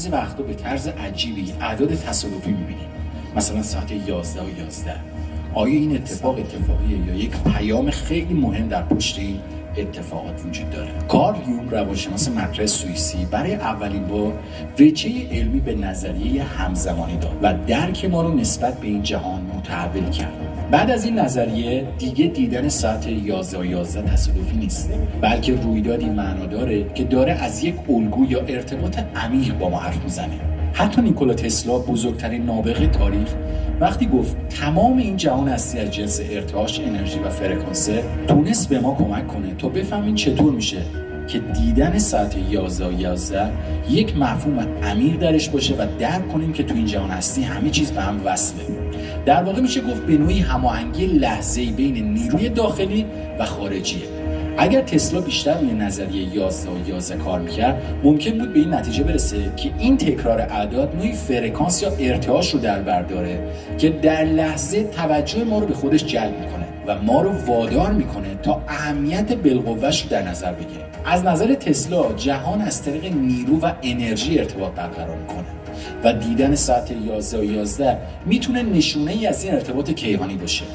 بعضی وقتا به طرز عجیبی اعداد تصادفی می‌بینیم، مثلا ساعت 11 و 11. آیا این اتفاقیه یا یک پیام خیلی مهم در پشت این اتفاقات وجود داره؟ کارل یونگ، روانشناس مطرح سوئیسی، برای اولین بار وجه علمی به نظریه همزمانی داد و درک ما رو نسبت به این جهان متحول کرد. بعد از این نظریه دیگه دیدن ساعت 11 و 11 تصادفی نیست، بلکه رویدادی معناداره که داره از یک الگو یا ارتباط عمیق با ما حرف میزنه. حتی نیکولا تسلا، بزرگترین نابغه تاریخ، وقتی گفت تمام این جهان هستی از جنس ارتعاش انرژی و فرکانسه، تونست به ما کمک کنه تا بفهمیم چطور میشه که دیدن ساعت 11 و 11 یک مفهوم عمیق درش باشه و درک کنیم که تو این جهان هستی همه چیز به هم وصله. در واقع میشه گفت به نوعی هماهنگی لحظه‌ای بین نیروی داخلی و خارجیه. اگر تسلا بیشتر روی نظریه 11 و 11 کار میکرد، ممکن بود به این نتیجه برسه که این تکرار اعداد نوعی فرکانس یا ارتعاش رو در بر داره که در لحظه توجه ما رو به خودش جلب میکنه و ما رو وادار میکنه تا اهمیت بالقوه‌اش رو در نظر بگیریم. از نظر تسلا جهان از طریق نیرو و انرژی ارتباط برقرار میکنه و دیدن ساعت 11 و 11 میتونه نشونه‌ای از این ارتباط کیهانی باشه.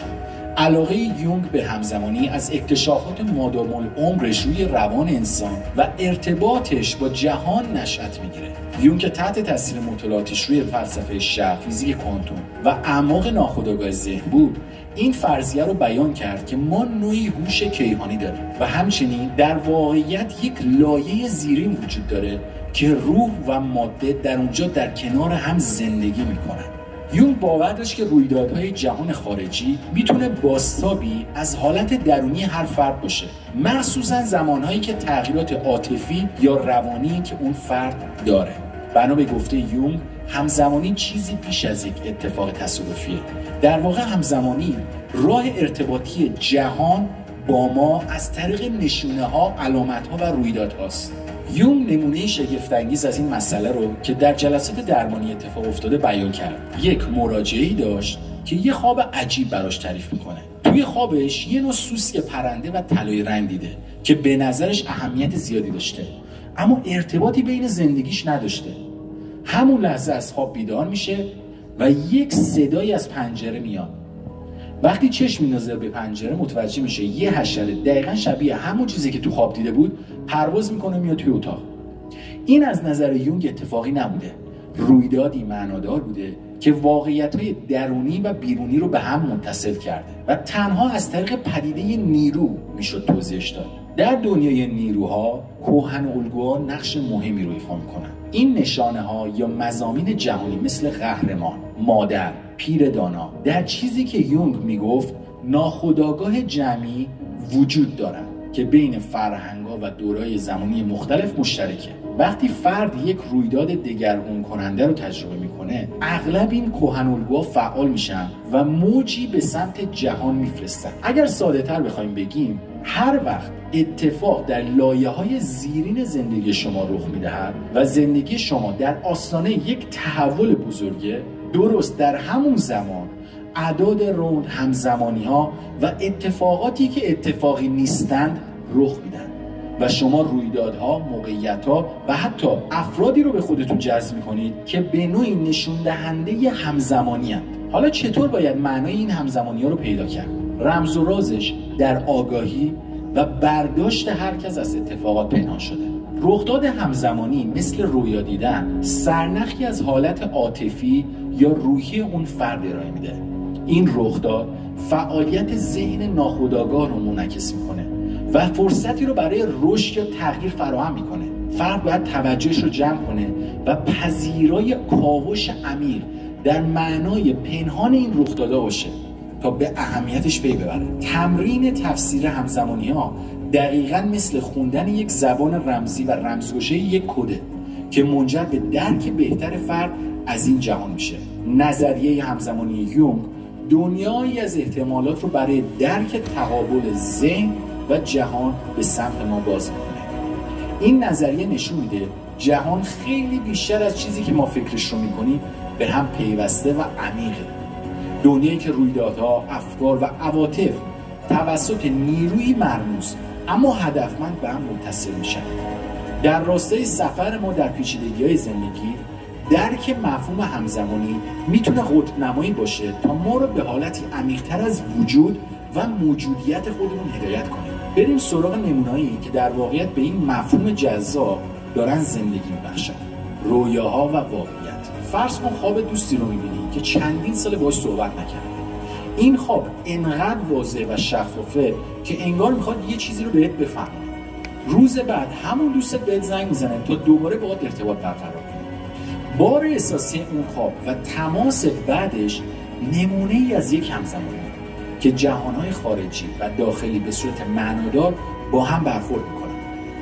علاقه یونگ به همزمانی از اکتشافات مادام العمرش روی روان انسان و ارتباطش با جهان نشأت میگیره. یونگ که تحت تاثیر مطالعاتش روی فلسفه شهر، فیزیک کوانتوم و اعماق ناخودآگاه ذهن بود، این فرضیه رو بیان کرد که ما نوعی هوش کیهانی داریم و همچنین در واقعیت یک لایه زیرین وجود داره که روح و ماده در اونجا در کنار هم زندگی میکنن. یونگ باور داشت که رویدادهای جهان خارجی میتونه بازتابی از حالت درونی هر فرد باشه، مخصوصا زمانهایی که تغییرات عاطفی یا روانی که اون فرد داره. بنا به گفته یونگ، همزمانی چیزی بیش از یک اتفاق تصادفیه. در واقع همزمانی راه ارتباطی جهان با ما از طریق نشونه‌ها، علامت‌ها و رویدادهاست. یونگ نمونه شگفت‌انگیز از این مسئله رو که در جلسات درمانی اتفاق افتاده بیان کرد. یک مراجعه‌ای داشت که یه خواب عجیب براش تعریف میکنه. توی خوابش یه نوع سوسک پرنده و طلایی رنگ دیده که به نظرش اهمیت زیادی داشته، اما ارتباطی بین زندگیش نداشته. همون لحظه از خواب بیدار میشه و یک صدایی از پنجره میاد. وقتی چشم میندازه به پنجره متوجه میشه یه حشره دقیقاً شبیه همون چیزی که تو خواب دیده بود پرواز میکنه میاد توی اتاق. این از نظر یونگ اتفاقی نبوده، رویدادی معنادار بوده که واقعیت‌های درونی و بیرونی رو به هم متصل کرده و تنها از طریق پدیده نیرو میشد توضیحش داد. در دنیای نیروها، کهن الگوها نقش مهمی رو ایفا میکنن. این نشانه ها یا مضامین جهانی مثل قهرمان، مادر، پیر دانا در چیزی که یونگ میگفت ناخودآگاه جمعی وجود دارن که بین فرهنگ‌ها و دوره‌های زمانی مختلف مشترکه. وقتی فرد یک رویداد دگرگون کننده رو تجربه میکنه، اغلب این کهن الگوها فعال میشن و موجی به سمت جهان میفرستن. اگر ساده‌تر بخوایم بگیم، هر وقت اتفاق در لایه‌های زیرین زندگی شما رخ میدهد و زندگی شما در آستانه یک تحول بزرگه، درست در همون زمان اعداد روند، همزمانی‌ها و اتفاقاتی که اتفاقی نیستند رخ میدن و شما رویدادها، موقعیت‌ها و حتی افرادی رو به خودتون جذب می‌کنید که به نوعی نشون دهنده همزمانی هستند. حالا چطور باید معنای این همزمانی‌ها رو پیدا کرد؟ رمز و رازش در آگاهی و برداشت هر کس از اتفاقات پنهان شده. رخداد همزمانی مثل رویا دیدن سرنخی از حالت عاطفی یا روحی اون فرد ارائه میده. این رخداد فعالیت ذهن ناخودآگاه رو منعکس میکنه و فرصتی رو برای رشد یا تغییر فراهم میکنه. فرد باید توجهش رو جمع کنه و پذیرای کاوش عمیق در معنای پنهان این رخدادا باشه تا به اهمیتش پی ببره. تمرین تفسیر همزمانی‌ها دقیقاً مثل خوندن یک زبان رمزی و رمزگشایی یک کده که منجر به درک بهتر فرد از این جهان میشه. نظریه همزمانی یونگ دنیایی از احتمالات رو برای درک تقابل ذهن و جهان به سمت ما باز میکنه. این نظریه نشون میده جهان خیلی بیشتر از چیزی که ما فکرش رو میکنیم به هم پیوسته و عمیقه. دنیایی که رویدادها، افکار و عواطف توسط نیروی مرموز اما هدفمند به هم متصل میشن. در راستای سفر ما در پیچیدگی‌های زندگی درک مفهوم همزمانی میتونه قطب نمایی باشه تا ما رو به حالتی عمیق‌تر از وجود و موجودیت خودمون هدایت کنه. بریم سراغ نمونه‌ای که در واقعیت به این مفهوم جذاب دارن زندگی می‌بخشن. رویاها و واقعیت. فرض کن خواب دوستی رو می‌بینی که چندین سال باهاش صحبت نکردی. این خواب انقدر واضح و شفافه که انگار میخواد یه چیزی رو بهت بفهمه. روز بعد همون دوستت بهت زنگ میزنه تا دوباره باهات ارتباط برقرار کنه. بار احساسی اون خواب و تماس بعدش نمونه‌ای از یک همزمانی که جهانهای خارجی و داخلی به صورت معنادار با هم برخورد میکنن.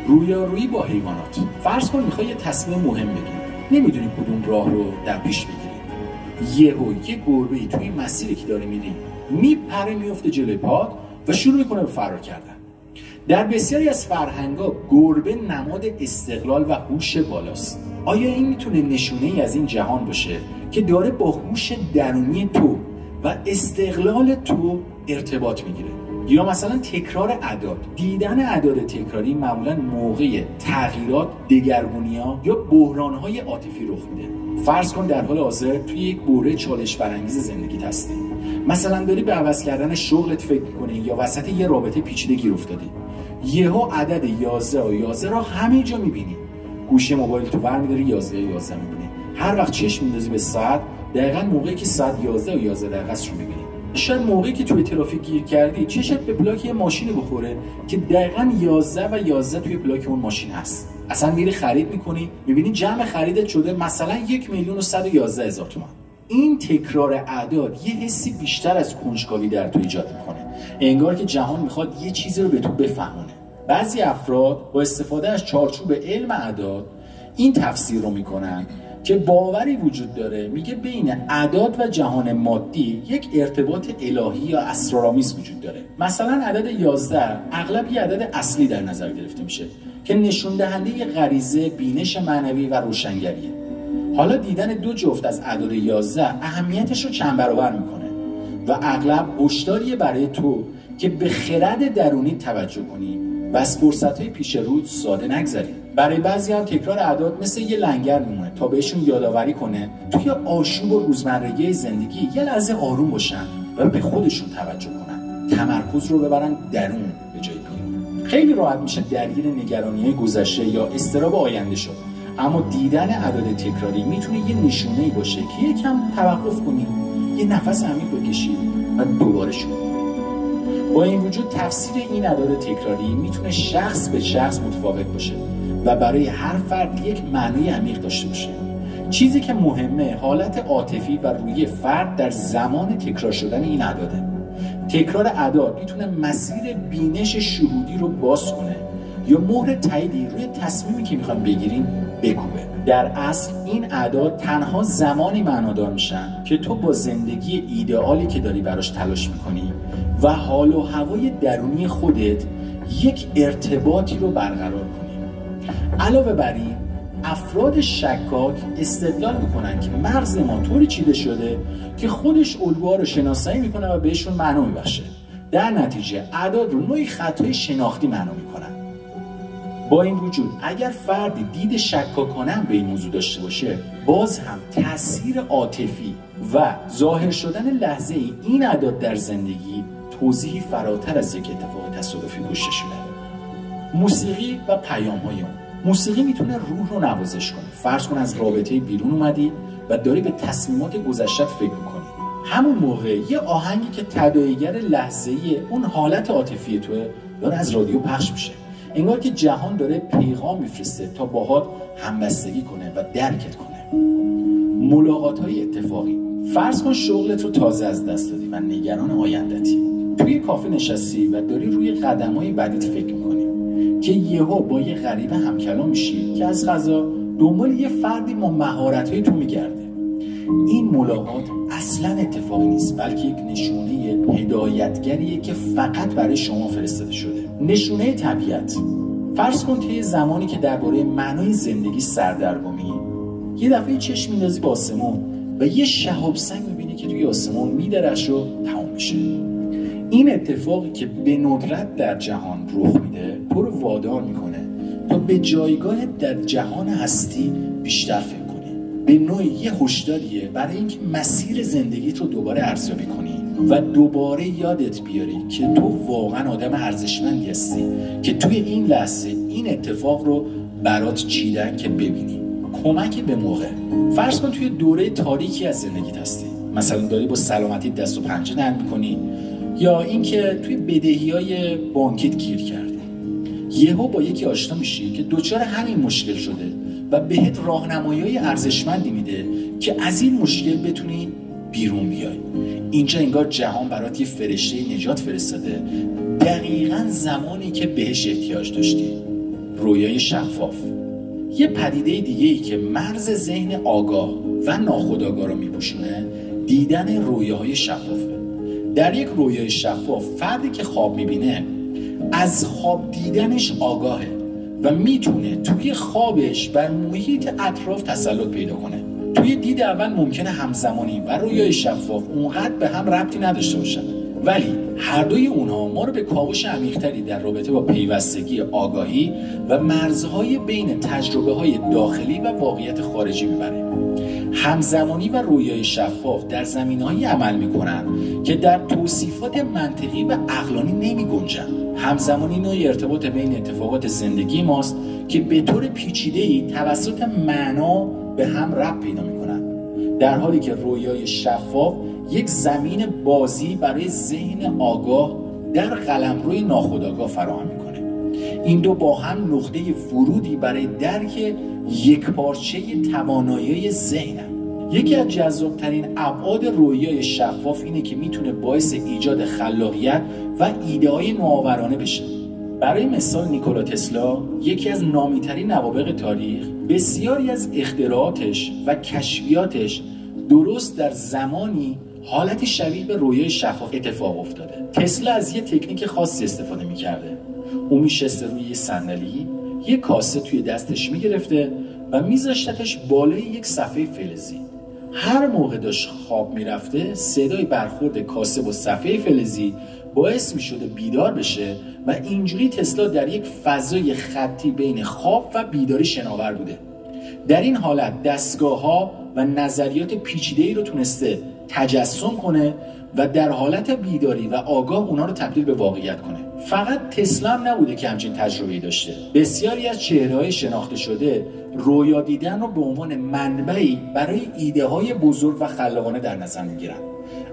رویارویی با حیوانات. فرض کن میخوای یه تصمیم مهم بگیری، نمیدونی کدوم راه رو در پیش بگیری. یه گربه‌ای توی مسیری که داری میری میپره میفته جلوی پات و شروع میکنه به فرار کردن. در بسیاری از فرهنگ‌ها گربه نماد استقلال و هوش بالاست. آیا این میتونه نشونه‌ای از این جهان باشه که داره با هوش درونی تو و استقلال تو ارتباط میگیره؟ یا مثلا تکرار اعداد. دیدن اعداد تکراری معمولا موقع تغییرات، دگرگونی‌ها یا بحران‌های عاطفی رخ میده. فرض کن در حال حاضر توی یک بحران چالش برانگیز زندگیت هستی. مثلا داری به عوض کردن شغلت فکر می‌کنی یا وسط یه رابطه پیچیده گیر افتادی. یهو عدد 11 و 11 را همه جا می‌بینی. گوشی موبایل تو برمی‌داری 11 می‌بینی. هر وقت چشم می‌اندازی به ساعت، دقیقاً موقعی که ساعت 11 و 11 دقیقه است رو می‌بینی. شاید موقعی که توی ترافیک گیر کردی چشت به پلاک یه ماشین بخوره که دقیقاً 11 و 11 توی پلاک اون ماشین هست. اصلا میری خرید میکنی، میبینی جمع خریدت شده مثلا 1,111,000 تومان. این تکرار اعداد یه حسی بیشتر از کنجکاوی در تو ایجاد میکنه. انگار که جهان میخواد یه چیزی رو به تو بفهمونه. بعضی افراد با استفاده از چارچوب علم اعداد این تفسیر رو میکنن که باوری وجود داره میگه بین اعداد و جهان مادی یک ارتباط الهی یا اسرارآمیز وجود داره. مثلا عدد 11 اغلب یه عدد اصلی در نظر گرفته میشه که نشون دهنده غریزه، بینش معنوی و روشنگریه. حالا دیدن دو جفت از اعداد 11 اهمیتش رو چند برابر میکنه و اغلب هشداریه برای تو که به خرد درونی توجه کنی و از فرصت‌های پیش رود ساده نگذری. برای بعضی هم تکرار اعداد مثل یه لنگر میمونه تا بهشون یادآوری کنه توی آشوب و روزمرگی زندگی یه لحظه آروم باشن و به خودشون توجه کنن. تمرکز رو ببرن درون به جای بیرون. خیلی راحت میشه درگیر نگرانی‌های گذشته یا اضطراب آینده شد. اما دیدن اعداد تکراری میتونه یه نشونه‌ای باشه که یکم توقف کنی، یه نفس عمیق بکشی و دوباره شروع. با این وجود تفسیر این اعداد تکراری میتونه شخص به شخص متفاوت باشه و برای هر فرد یک معنی عمیق داشته باشه. چیزی که مهمه حالت عاطفی و روی فرد در زمان تکرار شدن این اعداده. تکرار اعداد میتونه مسیر بینش شهودی رو باز کنه یا مهر تاییدی روی تصمیمی که میخوام بگیریم بکوبه. در اصل این اعداد تنها زمانی معنادار میشن که تو با زندگی ایدئالی که داری براش تلاش میکنی و حال و هوای درونی خودت یک ارتباطی رو برقرار کنی. علاوه بر این، افراد شکاک استدلال میکنن که مغز ما طوری چیده شده که خودش الگوها رو شناسایی میکنه و بهشون معنا میبخشه. در نتیجه اعداد رو نوعی خطای شناختی معنا میکنن. با این وجود اگر فردی دید شکاکانه به این موضوع داشته باشه، باز هم تاثیر عاطفی و ظاهر شدن لحظه این اعداد در زندگی توضیحی فراتر از یک اتفاق تصادفی گشته شده. موسیقی و پیام‌های اون. موسیقی میتونه روح رو نوازش کنه. فرض کن از رابطه بیرون اومدی و داری به تصمیمات گذشته‌ت فکر می‌کنی. همون موقع یه آهنگی که تداعیگر لحظه‌ای اون حالت عاطفی توه داره از رادیو پخش میشه. انگار که جهان داره پیغام میفرسته تا باهات همبستگی کنه و درکت کنه. ملاقات‌های اتفاقی. فرض کن شغلت رو تازه از دست دادی و نگران آینده‌ای. توی کافه نشستی و داری روی قدم‌های بعدیت فکر می‌کنی که یهو با یه غریبه همکلام میشی که از قضا دنبال یه فردی با مهارت‌های تو میگرده. این ملاقات اصلاً اتفاقی نیست، بلکه یک نشونه هدایتگریه که فقط برای شما فرستاده شده. نشونه طبیعت. فرض کن که زمانی که درباره معنای زندگی سردرگمی، یه دفعه چشم می‌اندازی به آسمون و یه شهاب سنگ می‌بینی که توی آسمون می‌درخشه و تمام میشه. این اتفاقی که به ندرت در جهان رخ میده تو رو وادار میکنه تا به جایگاهت در جهان هستی بیشتر فکر کنی. به نوعی یه هشداریه برای اینکه مسیر زندگیت رو دوباره ارزیابی کنی و دوباره یادت بیاری که تو واقعا آدم ارزشمندی هستی که توی این لحظه این اتفاق رو برات چیدن که ببینی. کمک به موقع. فرض کن توی دوره تاریکی از زندگیت هستی، مثلا داری با سلامتی دست و پنجه نرم می‌کنی، یا اینکه توی بدهی‌های بانکیت گیر کردی. یهو با یکی آشنا میشی که دچار همین مشکل شده و بهت راهنمایی‌های ارزشمندی میده که از این مشکل بتونی بیرون بیای. اینجا انگار جهان برات یه فرشته نجات فرستاده، دقیقاً زمانی که بهش احتیاج داشتی. رویای شفاف. یه پدیده دیگه‌ای که مرز ذهن آگاه و ناخودآگاه رو میپوشونه، دیدن رویاهای شفافه. در یک رویای شفاف فردی که خواب میبینه از خواب دیدنش آگاهه و میتونه توی خوابش بر محیط اطراف تسلط پیدا کنه. توی دید اول ممکنه همزمانی و رویای شفاف اونقدر به هم ربطی نداشته باشن، ولی هر دوی اونها ما رو به کاوش عمیق‌تری در رابطه با پیوستگی آگاهی و مرزهای بین تجربه‌های داخلی و واقعیت خارجی میبره. همزمانی و رویای شفاف در زمینه‌هایی عمل می‌کنند که در توصیفات منطقی و عقلانی نمی‌گنجند. همزمانی نوعی ارتباط بین اتفاقات زندگی ماست که به طور پیچیده‌ای توسط معنا به هم ربط پیدا می‌کنند، در حالی که رویای شفاف یک زمین بازی برای ذهن آگاه در قلمروی ناخودآگاه فراهم می‌کنه. این دو با هم نقطه ورودی برای درک یکپارچه توانایی ذهنم. یکی از جذابترین ابعاد رویای شفاف اینه که میتونه باعث ایجاد خلاقیت و ایده‌های نوآورانه بشه. برای مثال نیکولا تسلا، یکی از نامی‌ترین نوابغ تاریخ، بسیاری از اختراعاتش و کشفیاتش درست در زمانی حالتی شبیه به رویای شفاف اتفاق افتاده. تسلا از یه تکنیک خاصی استفاده می‌کرده. اون میشسته روی یه صندلی، یه کاسه توی دستش میگرفته و میذاشتش بالای یک صفحه فلزی. هر موقع داشت خواب میرفته، صدای برخورد کاسه با صفحه فلزی باعث میشده بیدار بشه و اینجوری تسلا در یک فضای خطی بین خواب و بیداری شناور بوده. در این حالت دستگاه‌ها و نظریات پیچیده‌ای رو تونسته تجسم کنه و در حالت بیداری و آگاه اونا رو تبدیل به واقعیت کنه. فقط تسلا هم نبوده که همچین تجربه‌ای داشته. بسیاری از چهره‌های شناخته شده رویا دیدن رو به عنوان منبعی برای ایده‌های بزرگ و خلاقانه در نظر می‌گیرن.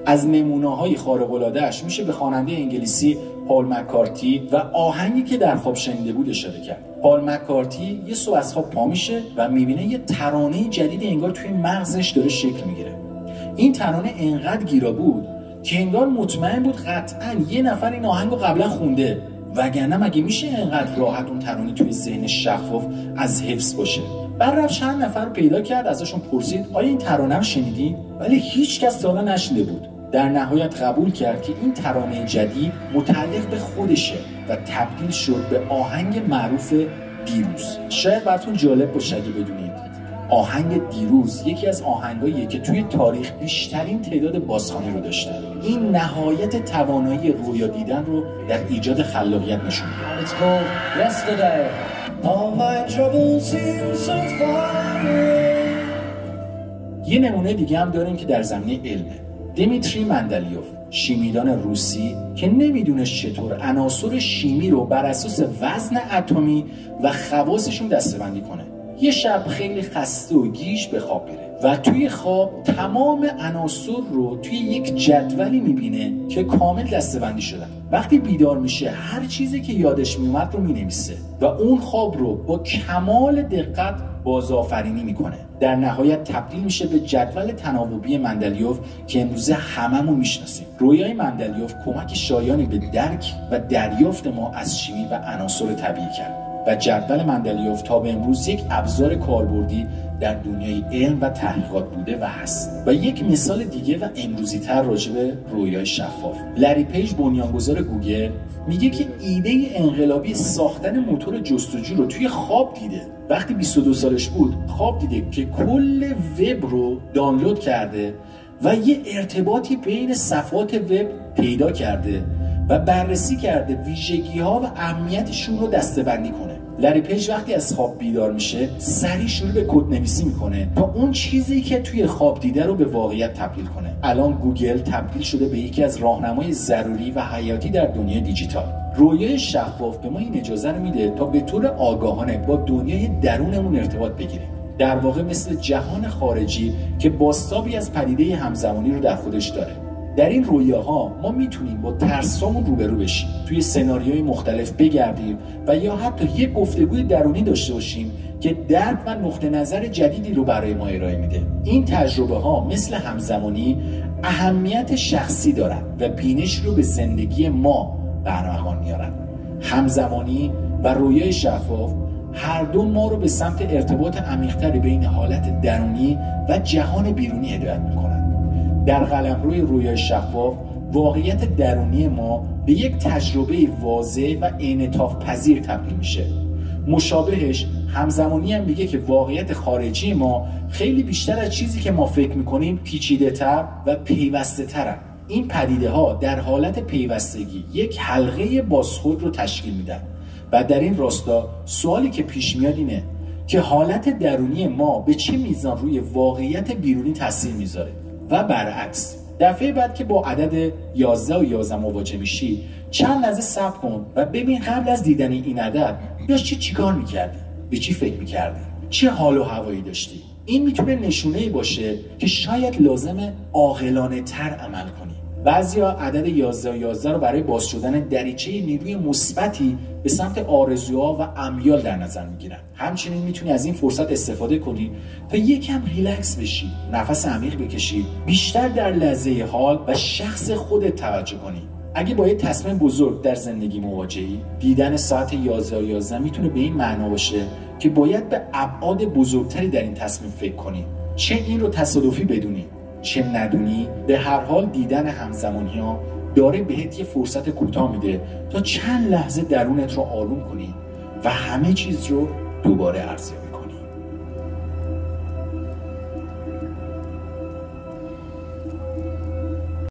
از نمونه‌های خارق‌العاده‌اش میشه به خواننده انگلیسی پال مکارتی و آهنگی که در خواب شنیده بود اشاره کرد. پال مکارتی یه صبح از خواب پا میشه و می‌بینه یه ترانه جدید انگار توی مغزش داره شکل می‌گیره. این ترانه انقدر گیرا بود که انگار مطمئن بود قطعاً یه نفر این آهنگو قبلا خونده، وگرنه مگه میشه انقدر راحت اون ترانه توی ذهن شفاف از حفظ باشه. بعد رفت چند نفر رو پیدا کرد، ازشون پرسید آیا این ترانه رو شنیدین؟ ولی هیچ کس تا حالا نشنیده بود. در نهایت قبول کرد که این ترانه جدید متعلق به خودشه و تبدیل شد به آهنگ معروف دیروز. شاید براتون جالب باشه اگه بدونید آهنگ دیروز یکی از آهنگاییه که توی تاریخ بیشترین تعداد بازخوانی رو داشته. این نهایت توانایی رویا دیدن رو در ایجاد خلاقیت نشون میده. یه نمونه دیگه هم داریم که در زمینه علمه. دیمیتری مندلیوف، شیمیدان روسی که نمیدونست چطور عناصر شیمی رو بر اساس وزن اتمی و خواصشون دسته‌بندی کنه. یه شب خیلی خسته و گیج به خواب میره و توی خواب تمام عناصر رو توی یک جدولی میبینه که کامل دسته‌بندی شدن. وقتی بیدار میشه هر چیزی که یادش میومد رو مینویسه و اون خواب رو با کمال دقت بازآفرینی میکنه. در نهایت تبدیل میشه به جدول تناوبی مندلیوف که امروزه هممون میشناسیم. رویای مندلیوف کمک شایانی به درک و دریافت ما از شیمی و عناصر طبیعی کرد و جدول مندلیوف تا به امروز یک ابزار کاربردی در دنیای علم و تحقیقات بوده و هست. و یک مثال دیگه و امروزی تر راجع به رویای شفاف. لری پیج، بنیانگذار گوگل، میگه که ایده انقلابی ساختن موتور جستجو رو توی خواب دیده. وقتی 22 سالش بود خواب دیده که کل وب رو دانلود کرده و یه ارتباطی بین صفحات وب پیدا کرده و بررسی کرده ویژگی‌ها و اهمیتشون رو دسته‌بندی کنه. لری پیج وقتی از خواب بیدار میشه سریع شروع به کدنویسی میکنه تا اون چیزی که توی خواب دیده رو به واقعیت تبدیل کنه. الان گوگل تبدیل شده به یکی از راهنمای ضروری و حیاتی در دنیای دیجیتال. رویای شفاف به ما این اجازه رو میده تا به طور آگاهانه با دنیای درونمون ارتباط بگیریم. در واقع مثل جهان خارجی که بازتابی از پدیده همزمانی رو در خودش داره. در این رویاها ما میتونیم با ترسامون روبرو بشیم، توی سناریوهای مختلف بگردیم و یا حتی یک گفتگوی درونی داشته باشیم که درک و نقطه نظر جدیدی رو برای ما ارائه میده. این تجربه ها مثل همزمانی اهمیت شخصی دارن و بینش رو به زندگی ما برمغان میارن. همزمانی و رویای شفاف هر دو ما رو به سمت ارتباط عمیق‌تری بین حالت درونی و جهان بیرونی هدایت میکنن. در قلمروی رویای شفاف واقعیت درونی ما به یک تجربه واضح و انعطاف پذیر تبدیل میشه. مشابهش همزمانی هم میگه که واقعیت خارجی ما خیلی بیشتر از چیزی که ما فکر میکنیم پیچیده‌تر و پیوسته‌ترن. این پدیده ها در حالت پیوستگی یک حلقه بازخورد رو تشکیل میدن و در این راستا سوالی که پیش میاد اینه که حالت درونی ما به چه میزان روی واقعیت بیرونی تاثیر میذاره و برعکس. دفعه بعد که با عدد 11 و 11 مواجه میشی چند لحظه صبر کن و ببین قبل از دیدن این عدد داشتی چیکار میکردی؟ به چی فکر میکردی؟ چه حال و هوایی داشتی؟ این میتونه نشونه‌ای باشه که شاید لازمه عاقلانه تر عمل کنی. بعضیا عدد 11 و 11 رو برای باز شدن دریچه نیروی مثبتی به سمت آرزوها و امیال در نظر میگیرن. همچنین میتونی از این فرصت استفاده کنی تا یکم ریلکس بشی، نفس عمیق بکشی، بیشتر در لحظه حال و شخص خودت توجه کنی. اگه با یه تصمیم بزرگ در زندگی مواجهی، دیدن ساعت 11 و 11 میتونه به این معنا باشه که باید به ابعاد بزرگتری در این تصمیم فکر کنی. چه این رو تصادفی بدونی چه ندونی، به هر حال دیدن همزمانی ها داره بهت یه فرصت کوتاه میده تا چند لحظه درونت رو آروم کنی و همه چیز رو دوباره ارزیابی کنی.